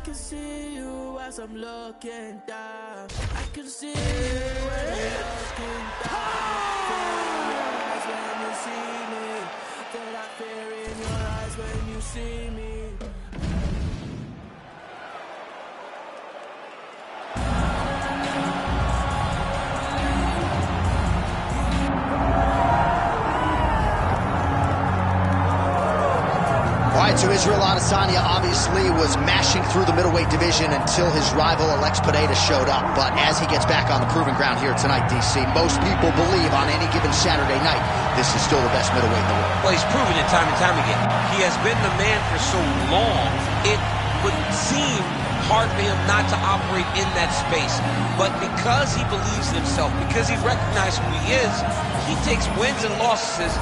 can see you as I'm looking down. I can see you when I'm looking down. Fear in your eyes when you see me. Feel that fear in your eyes when you see me. So Israel Adesanya obviously was mashing through the middleweight division until his rival Alex Pineda showed up. But as he gets back on the proving ground here tonight, DC, most people believe on any given Saturday night, this is still the best middleweight in the world. Well, he's proven it time and time again. He has been the man for so long, it would seem hard for him not to operate in that space. But because he believes in himself, because he recognizes who he is, he takes wins and losses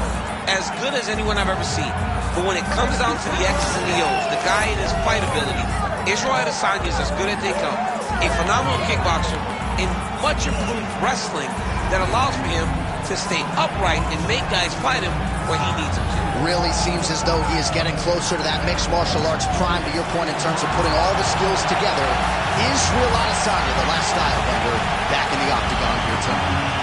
as good as anyone I've ever seen. But when it comes down to the X's and the O's, the guy and his fight ability, Israel Adesanya is as good as they come. A phenomenal kickboxer in much improved wrestling that allows for him to stay upright and make guys fight him where he needs them to. Really seems as though he is getting closer to that mixed martial arts prime, to your point, in terms of putting all the skills together. Israel Adesanya, the last style bender, back in the octagon here tonight.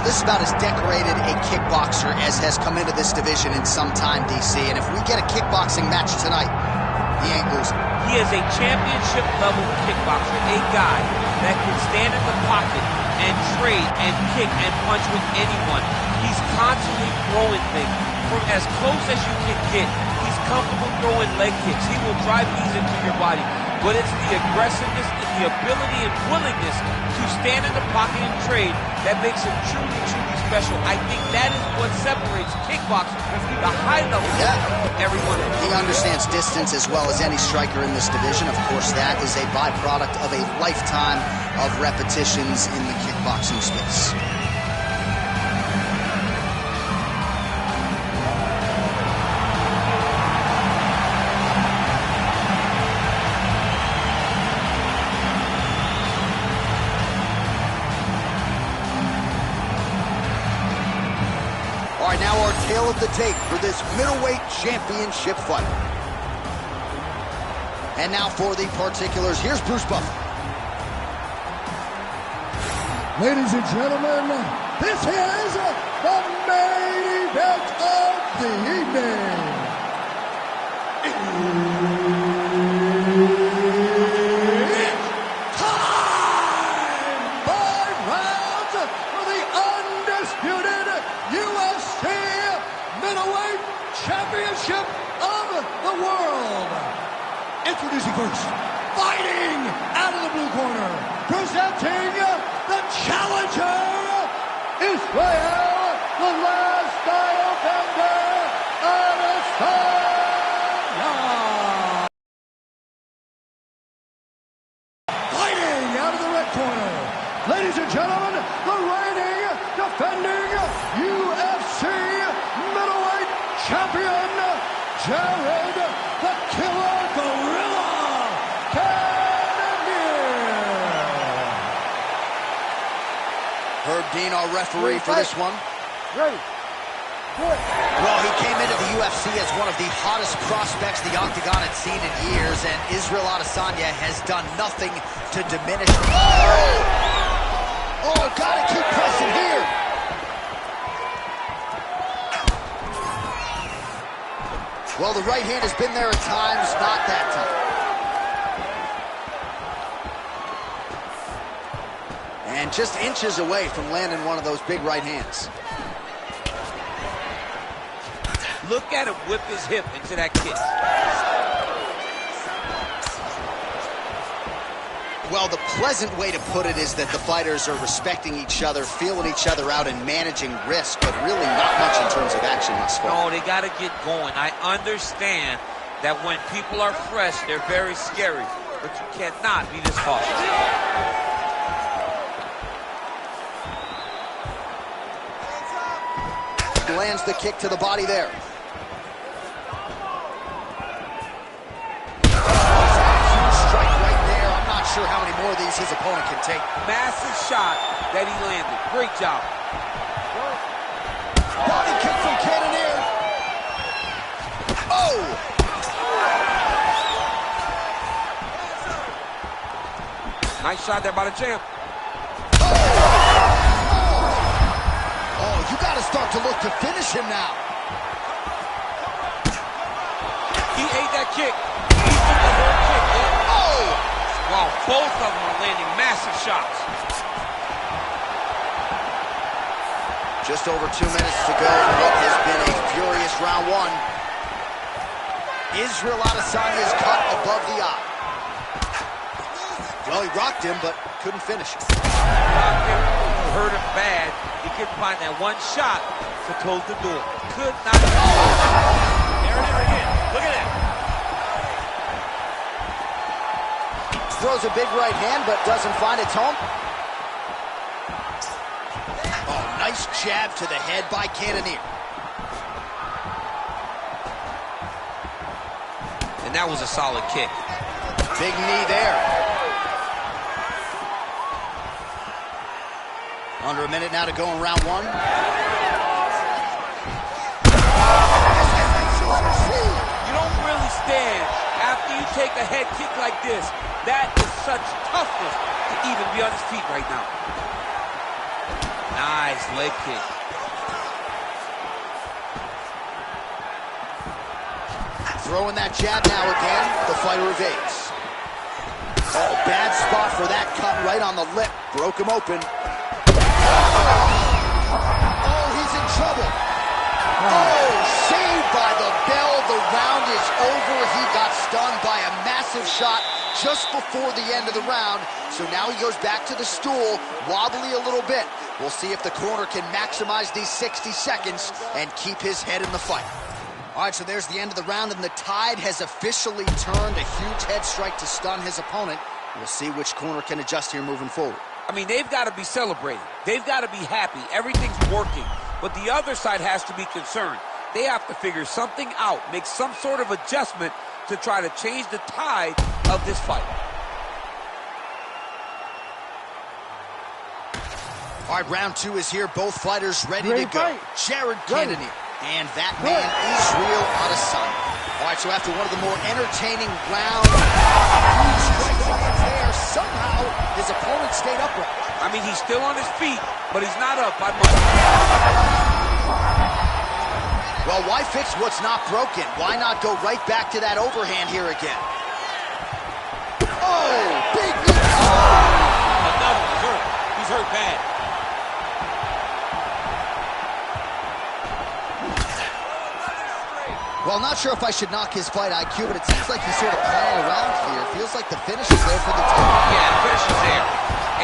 This is about as decorated a kickboxer as has come into this division in some time, DC. And if we get a kickboxing match tonight, he ain't losing. He is a championship-level kickboxer, a guy that can stand in the pocket and trade and kick and punch with anyone. He's constantly throwing things from as close as you can get. He's comfortable throwing leg kicks. He will drive these into your body. But it's the aggressiveness and the ability and willingness to stand in the pocket and trade that makes him truly, truly special. I think that is what separates kickboxing from the high level of everyone else. He understands distance as well as any striker in this division. Of course, that is a byproduct of a lifetime of repetitions in the kickboxing space. Now our tale of the tape for this middleweight championship fight. And now for the particulars, here's Bruce Buffer. Ladies and gentlemen, this is the main event of the evening. It's time! 5 rounds for the undisputed UFC Middleweight Championship of the world. Introducing first, fighting out of the blue corner, presenting the challenger, Israel, the last style bender, Adesanya. Fighting out of the red corner, ladies and gentlemen, the reigning, defending UFC middleweight champion, Jared the Killer Gorilla Cannonier. Herb Dean, our referee for this one. Ready. Good. Well, he came into the UFC as one of the hottest prospects the Octagon had seen in years, and Israel Adesanya has done nothing to diminish. Oh, gotta keep pressing here. Well, the right hand has been there at times, not that time. And just inches away from landing one of those big right hands. Look at him whip his hip into that kick. Well, the pleasant way to put it is that the fighters are respecting each other, feeling each other out, and managing risk, but really not much in terms of action thus far. No, they got to get going. I understand that when people are fresh, they're very scary. But you cannot be this cautious. Lands the kick to the body there. Strike right there. I'm not sure how many more of these his opponent can take. Massive shot that he landed. Great job. Body kick from Cannonier. Oh! Nice shot there by the champ. Oh, you got to start to look to finish him now. He ate that kick. He took the whole kick. Yeah. Oh! Wow, both of them are landing massive shots. Just over 2 minutes to go in what has been a furious round one. Israel Adesanya is cut above the eye. Well, he rocked him, but couldn't finish him. Rocked him, hurt him bad. He couldn't find that one shot to close the door. Could not. Oh. There it is again. Look at that. Throws a big right hand, but doesn't find its home. Oh, nice jab to the head by Cannonier. And that was a solid kick. Big knee there. Under a minute now to go in round one. You don't really stand after you take a head kick like this. That is such toughness to even be on his feet right now. Nice leg kick. Throwing that jab now again. The fighter evades. Oh, bad spot for that cut right on the lip. Broke him open. Oh, he's in trouble. Oh, saved by the bell. The round is over. He got stunned by a massive shot just before the end of the round. So now he goes back to the stool, wobbly a little bit. We'll see if the corner can maximize these 60 seconds and keep his head in the fight. All right, so there's the end of the round, and the tide has officially turned. A huge head strike to stun his opponent. We'll see which corner can adjust here moving forward. I mean, they've got to be celebrating. They've got to be happy. Everything's working. But the other side has to be concerned. They have to figure something out, make some sort of adjustment to try to change the tide of this fight. All right, round two is here. Both fighters ready to go. Jared Cannonier and that man, Israel Adesanya. All right, so after one of the more entertaining rounds, there, somehow his opponent stayed upright. I mean, he's still on his feet, but he's not up by much. Well, why fix what's not broken? Why not go right back to that overhand here again? Oh, big knee. Another one. He's hurt. He's hurt bad. Well, not sure if I should knock his fight IQ, but it seems like he's sort of playing around here. It feels like the finish is there for the team. Yeah, the finish is there.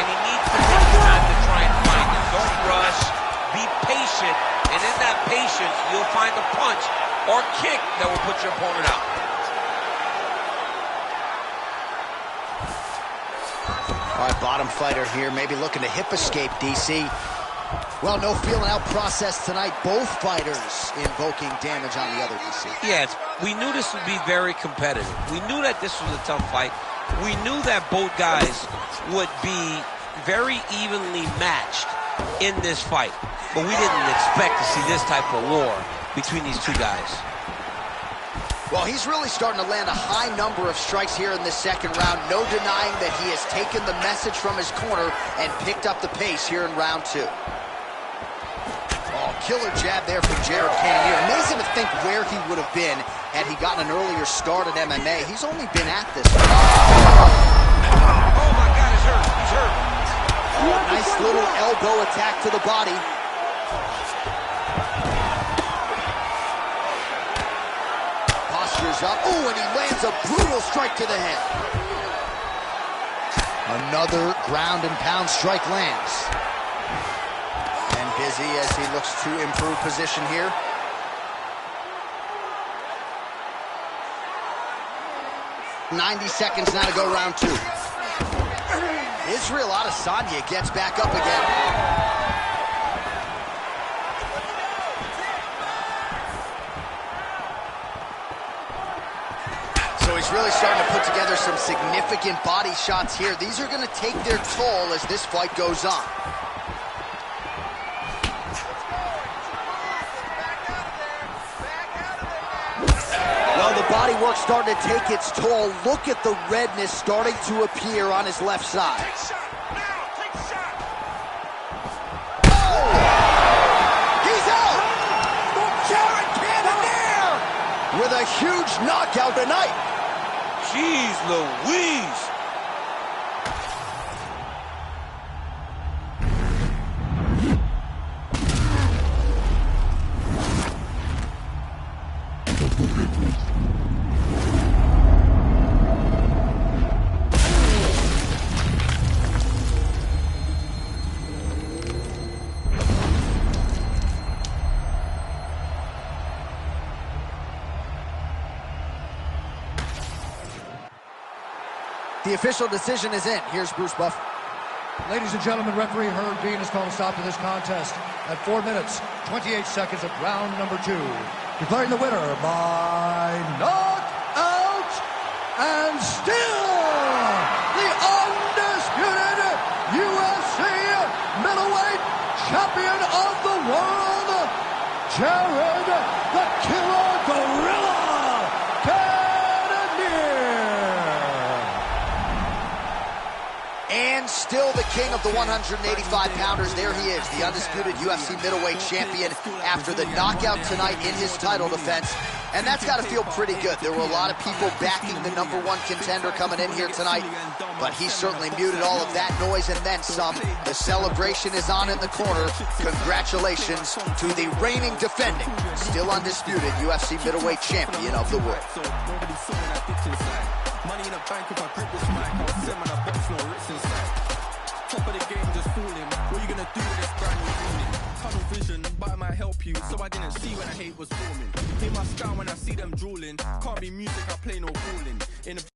And he needs to take the time to try and find it. Don't rush. Be patient. And in that patience, you'll find a punch or kick that will put your opponent out. All right, bottom fighter here, maybe looking to hip escape, DC. Well, no feeling out process tonight. Both fighters invoking damage on the other, DC. Yes, we knew this would be very competitive. We knew that this was a tough fight. We knew that both guys would be very evenly matched in this fight. But we didn't expect to see this type of war between these two guys. Well, he's really starting to land a high number of strikes here in this second round. No denying that he has taken the message from his corner and picked up the pace here in round two. Oh, killer jab there from Jared Cannonier. Amazing to think where he would have been had he gotten an earlier start at MMA. He's only been at this. Oh, my God, he's hurt. He's hurt. Oh, nice little elbow attack to the body. Posture's up. Oh, and he lands a brutal strike to the head. Another ground and pound strike lands. And busy as he looks to improve position here. 90 seconds now to go round 2. Israel Adesanya gets back up again. So he's really starting to put together some significant body shots here. These are going to take their toll as this fight goes on. Well, the body work starting to take its toll. Look at the redness starting to appear on his left side. Take shot now, take shot. Oh! He's out! Jared Cannonier with a huge knockout tonight. Jeez Louise. The official decision is in. Here's Bruce Buffer. Ladies and gentlemen, referee Herb Dean has called a stop to this contest at 4 minutes, 28 seconds of round number 2. Declaring the winner by knockout and still the undisputed UFC middleweight champion of the world, Jared the Killer Gorilla And still the king of the 185-pounders. There he is, the undisputed UFC middleweight champion after the knockout tonight in his title defense. And that's got to feel pretty good. There were a lot of people backing the #1 contender coming in here tonight, but he certainly muted all of that noise and then some. The celebration is on in the corner. Congratulations to the reigning, defending, still undisputed UFC middleweight champion of the world. Money in the bank if I grip this mic. I'll send my box, no writs inside. Top of the game, just fooling. What you gonna do with this brand new unit? Tunnel vision, but it might help you. So I didn't see when the hate was forming. Hear my style when I see them drooling. Can't be music, I play no fooling. In the